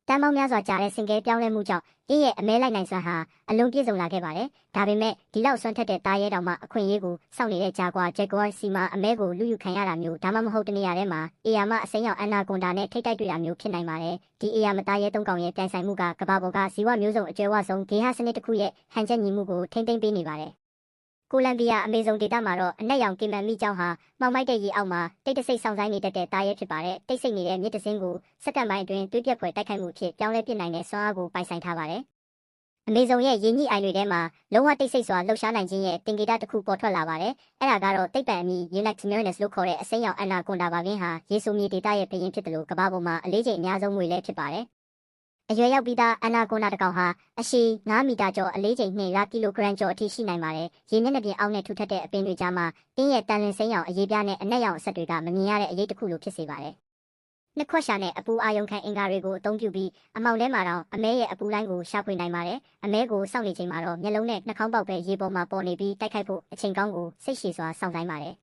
တမ်းပေါင်းများစွာကြာတဲ့စင်ကဲပြောင်းလဲမှုကြောင့်အင်းရဲ့အမဲလိုက်နိုင်စွမ်းဟာအလုံးပြည့်စုံလာခဲ့ပါတယ်။ဒါပေမဲ့ဒီလောက်စွမ်းထက်တဲ့တားရဲတောင်မှအခွင့်အရေးကိုစောင့်နေတဲ့ဂျာကွာဂျက်ဂွာစီမာအမဲကိုလူယူခံရတာမျိုးဒါမှမဟုတ်တနေရာထဲမှာအေယာမအစိမ်းရောင်အန်နာကွန်ဒါနဲ့ထိတ်တိုက်တွေ့တာမျိုးဖြစ်နိုင်ပါတယ်။ဒီအေယာမတားရဲ၃ကောင်ရဲ့ပြိုင်ဆိုင်မှုကကမ္ဘာပေါ်ကဇီဝမျိုးစုံအကျယ်ဝဆုံးဂေဟစနစ်တစ်ခုရဲ့ဟန်ချက်ညီမှုကိုထိမ့်သိမ်းပေးနေပါတယ်။ကိုလံဘီယာအမေဇုန်ဒေသမှာတော့အနက်ရောင်ကင်မန်မိကျောင်းဟာမှောင်မိုက်တဲ့ရေအောက်မှာတိတ်တဆိတ်ဆောင်ဆိုင်နေတတ်တဲ့တားရဲဖြစ်ပါတယ်။တိတ်ဆိတ်နေတဲ့မြစ်တစင်းကိုစက္ကန့်ပိုင်းအတွင်းတွေးပြက်ဖွယ်တိုက်ခိုက်မှုဖြစ်ပြောင်းလဲပစ်နိုင်တဲ့စွမ်းအားကိုပိုင်ဆိုင်ထားပါတယ်။အမေဇုန်ရဲ့ရေညှိအိုင်တွေထဲမှာလုံးဝတိတ်ဆိတ်စွာလှုပ်ရှားနိုင်ခြင်းရဲ့တင်ကေတတစ်ခုပေါ်ထွက်လာပါတယ်။အဲ့ဒါကတော့တိတ်ပံအမီ Unax Marinus လို့ခေါ်တဲ့အစိမ်းရောင်အန်နာကွန်ဒါဘာဗင်းဟာရေဆိုမြေဒေသရဲ့ဘရင်ဖြစ်တယ်လို့ကမ္ဘာပေါ်မှာအလေးချိန်အများဆုံးငွေလဲဖြစ်ပါတယ်။အရွယ်ရောက်ပြီးသားအန်နာကွန်ဒါတစ်ကောင်ဟာအရှည်9မီတာကျော်အလေးချိန်200ကီလိုဂရမ်ကျော်အထိရှိနိုင်ပါတယ်။ရေမျက်နှာပြင်အောက်နဲ့ထူထပ်တဲ့အပင်တွေကြားမှာအင်းရဲ့တန်လင်းစိမ်းရောင်အရေးပြားနဲ့အနက်ရောင်အဆက်တွေကမမြင်ရတဲ့အရေးတစ်ခုလိုဖြစ်စေပါတယ်။နှစ်ခွက်ရှာနဲ့အပူအာယုံခံအင်္ဂါတွေကိုအသုံးပြုပြီးအမောင်ထဲမှာတော့အမဲရဲ့အပူလိုင်းကိုရှာဖွေနိုင်ပါတယ်။အမဲကိုစောင့်နေချိန်မှာတော့မျက်လုံးနဲ့နှာခေါင်းပေါက်ပဲရေပေါ်မှာပေါ်နေပြီးတိုက်ခိုက်ဖို့အချိန်ကောင်းကိုစိတ်ရှည်စွာစောင့်ဆိုင်ပါတယ်